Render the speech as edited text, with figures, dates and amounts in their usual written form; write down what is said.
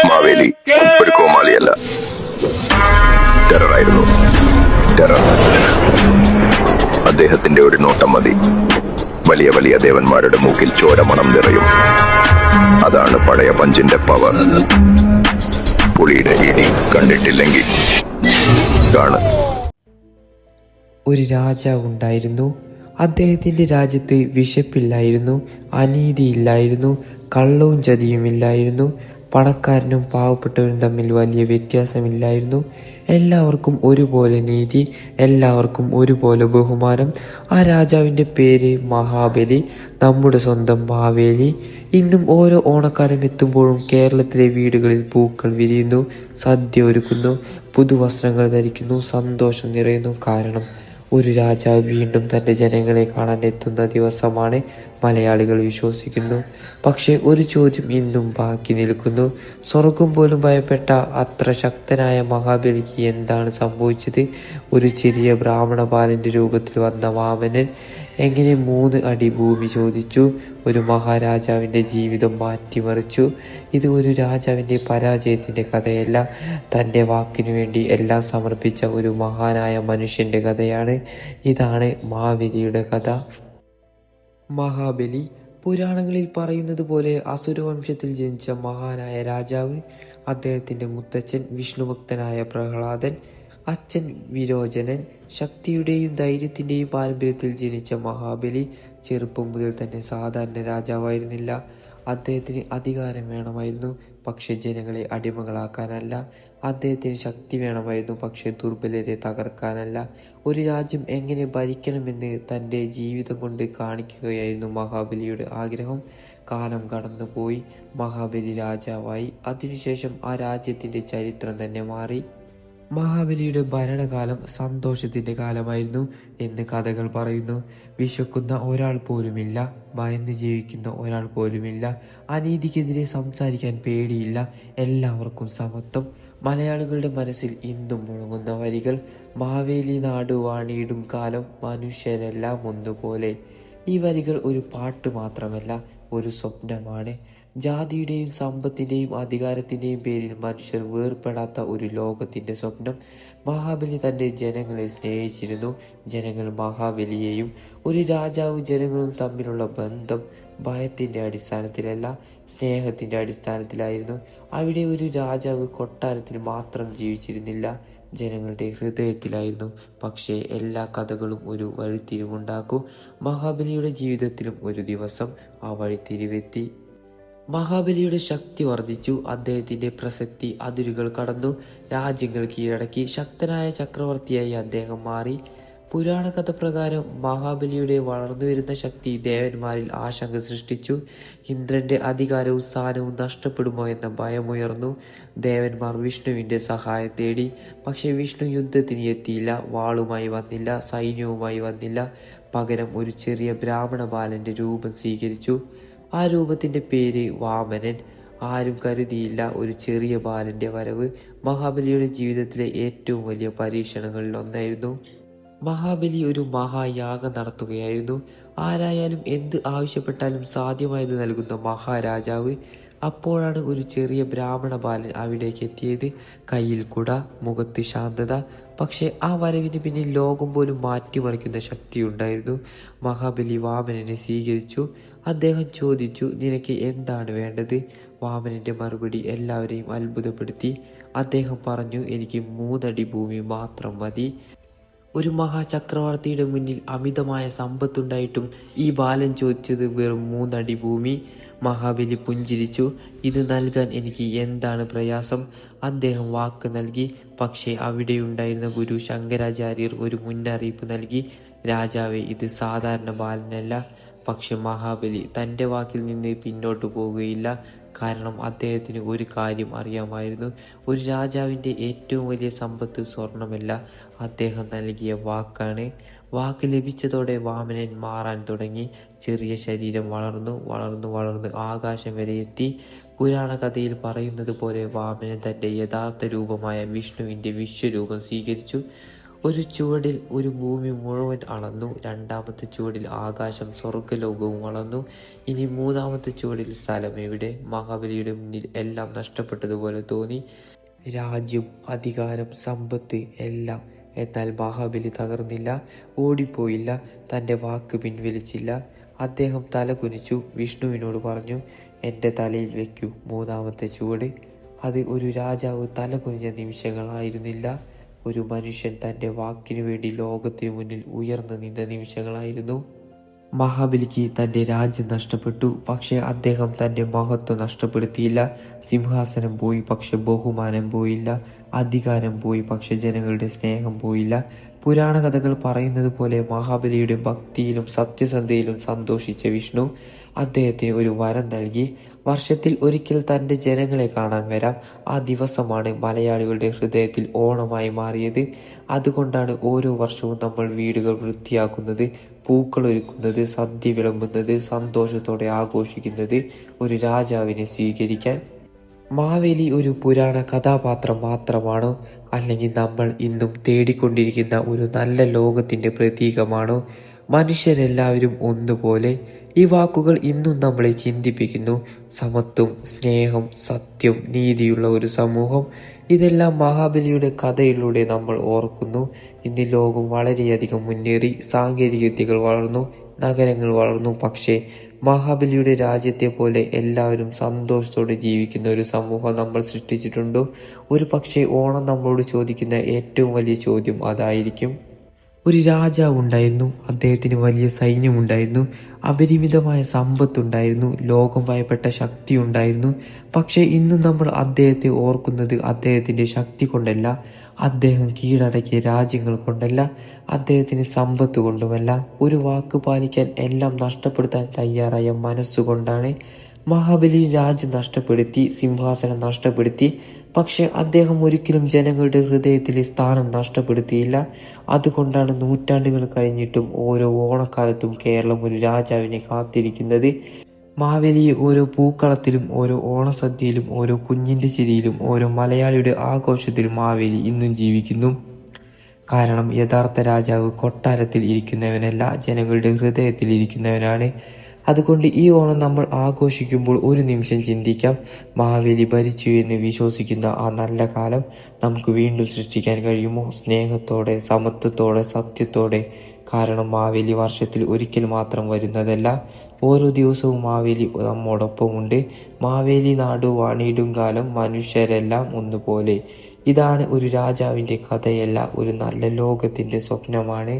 മാവേലി ഒരു കോമാളിയല്ല, ടെററായിരുന്നു. ടെറർ. അദ്ദേഹത്തിന്റെ ഒരു നോട്ടം മതി, വലിയ വലിയ ദേവന്മാരുടെ മൂക്കിൽ ചോരമണം നിറയും. അതാണ് പഴയ പഞ്ചിന്റെ പവർ. പുളിയുടെ ഇനി കണ്ടിട്ടില്ലെങ്കിൽ കാണ്. ഒരു രാജാവ് ഉണ്ടായിരുന്നു. അദ്ദേഹത്തിൻ്റെ രാജ്യത്ത് വിശപ്പില്ലായിരുന്നു, അനീതിയില്ലായിരുന്നു, കള്ളവും ചതിയുമില്ലായിരുന്നു. പണക്കാരനും പാവപ്പെട്ടവരും തമ്മിൽ വലിയ വ്യത്യാസമില്ലായിരുന്നു. എല്ലാവർക്കും ഒരുപോലെ നീതി, എല്ലാവർക്കും ഒരുപോലെ ബഹുമാനം. ആ രാജാവിൻ്റെ പേര് മഹാബലി, നമ്മുടെ സ്വന്തം മാവേലി. ഇന്നും ഓരോ ഓണക്കാലം എത്തുമ്പോഴും കേരളത്തിലെ വീടുകളിൽ പൂക്കൾ വിരിയുന്നു, സദ്യ ഒരുക്കുന്നു, പുതുവസ്ത്രങ്ങൾ ധരിക്കുന്നു, സന്തോഷം നിറയുന്നു. കാരണം ഒരു രാജാവ് വീണ്ടും തൻ്റെ ജനങ്ങളെ കാണാൻ എത്തുന്ന ദിവസമാണ് മലയാളികൾ വിശ്വസിക്കുന്നു. പക്ഷേ ഒരു ചോദ്യം ഇന്നും ബാക്കി നിൽക്കുന്നു. സ്വർഗം പോലും ഭയപ്പെട്ട അത്ര ശക്തനായ മഹാബലിക്ക് എന്താണ് സംഭവിച്ചത്? ഒരു ചെറിയ ബ്രാഹ്മണ ബാലൻ്റെ രൂപത്തിൽ വന്ന വാമനൻ എങ്ങനെ 3 അടി ഭൂമി ചോദിച്ചു? ഒരു മഹാരാജാവിൻ്റെ ജീവിതം മാറ്റിമറിച്ചു. ഇത് ഒരു രാജാവിൻ്റെ പരാജയത്തിൻ്റെ കഥയല്ല, തൻ്റെ വാക്കിനു വേണ്ടി എല്ലാം സമർപ്പിച്ച ഒരു മഹാനായ മനുഷ്യൻ്റെ കഥയാണ്. ഇതാണ് മാവേലിയുടെ കഥ. മഹാബലി പുരാണങ്ങളിൽ പറയുന്നത് പോലെ അസുരവംശത്തിൽ ജനിച്ച മഹാനായ രാജാവ്. അദ്ദേഹത്തിൻ്റെ മുത്തച്ഛൻ വിഷ്ണുഭക്തനായ പ്രഹ്ലാദൻ, അച്ഛൻ വിരോചനൻ. ശക്തിയുടെയും ധൈര്യത്തിൻ്റെയും പാരമ്പര്യത്തിൽ ജനിച്ച മഹാബലി ചെറുപ്പം മുതൽ തന്നെ സാധാരണ രാജാവായിരുന്നില്ല. അദ്ദേഹത്തിന് അധികാരം വേണമായിരുന്നു, പക്ഷെ ജനങ്ങളെ അടിമകളാക്കാനല്ല. അദ്ദേഹത്തിന് ശക്തി വേണമായിരുന്നു, പക്ഷെ ദുർബലരെ തകർക്കാനല്ല. ഒരു രാജ്യം എങ്ങനെ ഭരിക്കണമെന്ന് തൻ്റെ ജീവിതം കൊണ്ട് കാണിക്കുകയായിരുന്നു മഹാബലിയുടെ ആഗ്രഹം. കാലം കടന്നുപോയി, മഹാബലി രാജാവായി. അതിനുശേഷം ആ രാജ്യത്തിൻ്റെ ചരിത്രം തന്നെ മാറി. മഹാബലിയുടെ ഭരണകാലം സന്തോഷത്തിൻ്റെ കാലമായിരുന്നു എന്ന് കഥകൾ പറയുന്നു. വിശക്കുന്ന ഒരാൾ പോലുമില്ല, ഭയന്ന് ജീവിക്കുന്ന ഒരാൾ പോലുമില്ല, അനീതിക്കെതിരെ സംസാരിക്കാൻ പേടിയില്ല, എല്ലാവർക്കും സമത്വം. മലയാളികളുടെ മനസ്സിൽ ഇന്നും മുഴങ്ങുന്ന വരികൾ: മാവേലി നാടു വാണിയിടും കാലം, മനുഷ്യരെല്ലാം ഒന്നുപോലെ. ഈ വരികൾ ഒരു പാട്ട് മാത്രമല്ല, ഒരു സ്വപ്നമാണ്. ജാതിയുടെയും സമ്പത്തിൻ്റെയും അധികാരത്തിൻ്റെയും പേരിൽ മനുഷ്യർ വേർപെടാത്ത ഒരു ലോകത്തിൻ്റെ സ്വപ്നം. മഹാബലി തൻ്റെ ജനങ്ങളെ സ്നേഹിച്ചിരുന്നു, ജനങ്ങൾ മഹാബലിയെയും. ഒരു രാജാവ് ജനങ്ങളും തമ്മിലുള്ള ബന്ധം ഭയത്തിൻ്റെ അടിസ്ഥാനത്തിലല്ല, സ്നേഹത്തിൻ്റെ അടിസ്ഥാനത്തിലായിരുന്നു. അവിടെ ഒരു രാജാവ് കൊട്ടാരത്തിൽ മാത്രം ജീവിച്ചിരുന്നില്ല, ജനങ്ങളുടെ ഹൃദയത്തിലായിരുന്നു. പക്ഷേ എല്ലാ കഥകളും ഒരു വഴിത്തിരിവുണ്ടാക്കും. മഹാബലിയുടെ ജീവിതത്തിലും ഒരു ദിവസം ആ വഴിത്തിരിവെത്തി. മഹാബലിയുടെ ശക്തി വർദ്ധിച്ചു, അദ്ദേഹത്തിൻ്റെ പ്രസക്തി അതിരുകൾ കടന്നു, രാജ്യങ്ങൾ കീഴടക്കി. ശക്തനായ ചക്രവർത്തിയായി അദ്ദേഹം മാറി. പുരാണ കഥ പ്രകാരം മഹാബലിയുടെ വളർന്നുവരുന്ന ശക്തി ദേവന്മാരിൽ ആശങ്ക സൃഷ്ടിച്ചു. ഇന്ദ്രന്റെ അധികാരവും സ്ഥാനവും നഷ്ടപ്പെടുമോ എന്ന ഭയമുയർന്നു. ദേവന്മാർ വിഷ്ണുവിൻ്റെ സഹായം തേടി. പക്ഷെ വിഷ്ണു യുദ്ധത്തിന് എത്തിയില്ല, വാളുമായി വന്നില്ല, സൈന്യവുമായി വന്നില്ല. പകരം ഒരു ചെറിയ ബ്രാഹ്മണ ബാലന്റെ രൂപം സ്വീകരിച്ചു. ആ രൂപത്തിൻ്റെ പേര് വാമനൻ. ആരും കരുതിയില്ല ഒരു ചെറിയ ബാലന്റെ വരവ് മഹാബലിയുടെ ജീവിതത്തിലെ ഏറ്റവും വലിയ പരീക്ഷണങ്ങളിൽ ഒന്നായിരുന്നു. മഹാബലി ഒരു മഹായാഗം നടത്തുകയായിരുന്നു. ആരായാലും എന്ത് ആവശ്യപ്പെട്ടാലും സാധ്യമായത് നൽകുന്ന മഹാരാജാവ്. അപ്പോഴാണ് ഒരു ചെറിയ ബ്രാഹ്മണ ബാലൻ അവിടേക്ക് എത്തിയത്. കയ്യിൽ കുട, മുഖത്ത് ശാന്തത. പക്ഷെ ആ വരവിന് പിന്നിൽ ലോകം പോലും മാറ്റിമറിക്കുന്ന ശക്തിയുണ്ടായിരുന്നു. മഹാബലി വാമനനെ സ്വീകരിച്ചു. അദ്ദേഹം ചോദിച്ചു, നിനക്ക് എന്താണ് വേണ്ടത്? വാമനന്റെ മറുപടി എല്ലാവരെയും അത്ഭുതപ്പെടുത്തി. അദ്ദേഹം പറഞ്ഞു, എനിക്ക് 3 അടി ഭൂമി മാത്രം മതി. ഒരു മഹാചക്രവർത്തിയുടെ മുന്നിൽ അമിതമായ സമ്പത്തുണ്ടായിട്ടും ഈ ബാലൻ ചോദിച്ചത് വെറും 3 അടി ഭൂമി. മഹാബലി പുഞ്ചിരിച്ചു. ഇത് നൽകാൻ എനിക്ക് എന്താണ് പ്രയാസം? അദ്ദേഹം വാക്ക് നൽകി. പക്ഷേ അവിടെയുണ്ടായിരുന്ന ഗുരു ശങ്കരാചാര്യർ ഒരു മുന്നറിയിപ്പ് നൽകി. രാജാവേ, ഇത് സാധാരണ ബാലനല്ല. പക്ഷെ മഹാബലി തൻ്റെ വാക്കിൽ നിന്ന് പിന്നോട്ട് പോവുകയില്ല. കാരണം അദ്ദേഹത്തിന് ഒരു കാര്യം അറിയാമായിരുന്നു. ഒരു രാജാവിൻ്റെ ഏറ്റവും വലിയ സമ്പത്ത് സ്വർണമല്ല, അദ്ദേഹം നൽകിയ വാക്കാണ്. വാക്ക് ലഭിച്ചതോടെ വാമനൻ മാറാൻ തുടങ്ങി. ചെറിയ ശരീരം വളർന്നു വളർന്നു വളർന്ന് ആകാശം വരെ എത്തി. പുരാണ കഥയിൽ പറയുന്നത് പോലെ വാമനൻ തൻ്റെ യഥാർത്ഥ രൂപമായ വിഷ്ണുവിൻ്റെ വിശ്വരൂപം സ്വീകരിച്ചു. ഒരു ചുവടിൽ ഒരു ഭൂമി മുഴുവൻ അളന്നു, രണ്ടാമത്തെ ചുവടിൽ ആകാശം സ്വർഗ്ഗലോകവും അളന്നു. ഇനി മൂന്നാമത്തെ ചുവടിൽ സ്ഥലം എവിടെ? മഹാബലിയുടെ മുന്നിൽ എല്ലാം നഷ്ടപ്പെട്ടതുപോലെ തോന്നി. രാജ്യം, അധികാരം, സമ്പത്ത് എല്ലാം. എന്നാൽ മഹാബലി തകർന്നില്ല, ഓടിപ്പോയില്ല, തൻ്റെ വാക്ക് പിൻവലിച്ചില്ല. അദ്ദേഹം തല കുനിച്ചു വിഷ്ണുവിനോട് പറഞ്ഞു, എൻ്റെ തലയിൽ വയ്ക്കൂ മൂന്നാമത്തെ ചുവട്. അത് ഒരു രാജാവ് തല കുനിഞ്ഞ നിമിഷങ്ങളായിരുന്നില്ല, ഒരു മനുഷ്യൻ തൻ്റെ വാക്കിനു വേണ്ടി ലോകത്തിനു മുന്നിൽ ഉയർന്നു നിന്ന നിമിഷങ്ങളായിരുന്നു. മഹാബലിക്ക് തൻ്റെ രാജ്യം നഷ്ടപ്പെട്ടു, പക്ഷെ അദ്ദേഹം തൻ്റെ മഹത്വം നഷ്ടപ്പെടുത്തിയില്ല. സിംഹാസനം പോയി, പക്ഷെ ബഹുമാനം പോയില്ല. അധികാരം പോയി, പക്ഷെ ജനങ്ങളുടെ സ്നേഹം പോയില്ല. പുരാണ കഥകൾ പറയുന്നത് പോലെ മഹാബലിയുടെ ഭക്തിയിലും സത്യസന്ധതയിലും സന്തോഷിച്ച വിഷ്ണു അദ്ദേഹത്തിന് ഒരു വരം നൽകി. വർഷത്തിൽ ഒരിക്കൽ തൻ്റെ ജനങ്ങളെ കാണാൻ വരാം. ആ ദിവസമാണ് മലയാളികളുടെ ഹൃദയത്തിൽ ഓണമായി മാറിയത്. അതുകൊണ്ടാണ് ഓരോ വർഷവും നമ്മൾ വീടുകൾ വൃത്തിയാക്കുന്നത്, പൂക്കൾ ഒരുക്കുന്നത്, സദ്യ വിളമ്പുന്നത്, സന്തോഷത്തോടെ ആഘോഷിക്കുന്നത് ഒരു രാജാവിനെ സ്വീകരിക്കാൻ. മാവേലി ഒരു പുരാണ കഥാപാത്രം മാത്രമാണോ, അല്ലെങ്കിൽ നമ്മൾ ഇന്നും തേടിക്കൊണ്ടിരിക്കുന്ന ഒരു നല്ല ലോകത്തിൻ്റെ പ്രതീകമാണോ? മനുഷ്യരെല്ലാവരും ഒന്നുപോലെ. ഈ വാക്കുകൾ ഇന്നും നമ്മളെ ചിന്തിപ്പിക്കുന്നു. സമത്വം, സ്നേഹം, സത്യം, നീതിയുള്ള ഒരു സമൂഹം, ഇതെല്ലാം മഹാബലിയുടെ കഥയിലൂടെ നമ്മൾ ഓർക്കുന്നു. ഇന്ന് ലോകം വളരെയധികം മുന്നേറി, സാങ്കേതിക വിദ്യകൾ വളർന്നു, നഗരങ്ങൾ വളർന്നു. പക്ഷേ മഹാബലിയുടെ രാജ്യത്തെ പോലെ എല്ലാവരും സന്തോഷത്തോടെ ജീവിക്കുന്ന ഒരു സമൂഹം നമ്മൾ സൃഷ്ടിച്ചിട്ടുണ്ടോ? ഒരു പക്ഷേ ഓണം നമ്മളോട് ചോദിക്കുന്ന ഏറ്റവും വലിയ ചോദ്യം അതായിരിക്കും. ഒരു രാജാവ് ഉണ്ടായിരുന്നു, അദ്ദേഹത്തിന് വലിയ സൈന്യമുണ്ടായിരുന്നു, അപരിമിതമായ സമ്പത്തുണ്ടായിരുന്നു, ലോകം ഭയപ്പെട്ട ശക്തി ഉണ്ടായിരുന്നു. പക്ഷേ ഇന്നും നമ്മൾ അദ്ദേഹത്തെ ഓർക്കുന്നത് അദ്ദേഹത്തിൻ്റെ ശക്തി കൊണ്ടല്ല, അദ്ദേഹം കീഴടക്കിയ രാജ്യങ്ങൾ കൊണ്ടല്ല, അദ്ദേഹത്തിന് സമ്പത്ത് കൊണ്ടുമല്ല. ഒരു വാക്ക് പാലിക്കാൻ എല്ലാം നഷ്ടപ്പെടുത്താൻ തയ്യാറായ മനസ്സുകൊണ്ടാണ്. മഹാബലി രാജ്യം നഷ്ടപ്പെടുത്തി, സിംഹാസനം നഷ്ടപ്പെടുത്തി, പക്ഷെ അദ്ദേഹം ഒരിക്കലും ജനങ്ങളുടെ ഹൃദയത്തിലെ സ്ഥാനം നഷ്ടപ്പെടുത്തിയില്ല. അതുകൊണ്ടാണ് നൂറ്റാണ്ടുകൾ കഴിഞ്ഞിട്ടും ഓരോ ഓണക്കാലത്തും കേരളം ഒരു രാജാവിനെ കാത്തിരിക്കുന്നത്. മാവേലിയെ ഓരോ പൂക്കളത്തിലും, ഓരോ ഓണസദ്യയിലും, ഓരോ കുഞ്ഞിൻ്റെ ചിരിയിലും, ഓരോ മലയാളിയുടെ ആഘോഷത്തിലും മാവേലി ഇന്നും ജീവിക്കുന്നു. കാരണം യഥാർത്ഥ രാജാവ് കൊട്ടാരത്തിൽ ഇരിക്കുന്നവനല്ല, ജനങ്ങളുടെ ഹൃദയത്തിൽ ഇരിക്കുന്നവനാണ്. അതുകൊണ്ട് ഈ ഓണം നമ്മൾ ആഘോഷിക്കുമ്പോൾ ഒരു നിമിഷം ചിന്തിക്കാം, മാവേലി ഭരിച്ചു എന്ന് വിശ്വസിക്കുന്ന ആ നല്ല കാലം നമുക്ക് വീണ്ടും സൃഷ്ടിക്കാൻ കഴിയുമോ? സ്നേഹത്തോടെ, സമത്വത്തോടെ, സത്യത്തോടെ. കാരണം മാവേലി വർഷത്തിൽ ഒരിക്കൽ മാത്രം വരുന്നതല്ല, ഓരോ ദിവസവും മാവേലി നമ്മോടൊപ്പമുണ്ട്. മാവേലി നാടു വാണിടും കാലം മനുഷ്യരെല്ലാം ഒന്നുപോലെ. ഇതാണ് ഒരു രാജാവിൻ്റെ കഥയല്ല, ഒരു നല്ല ലോകത്തിൻ്റെ സ്വപ്നമാണ്.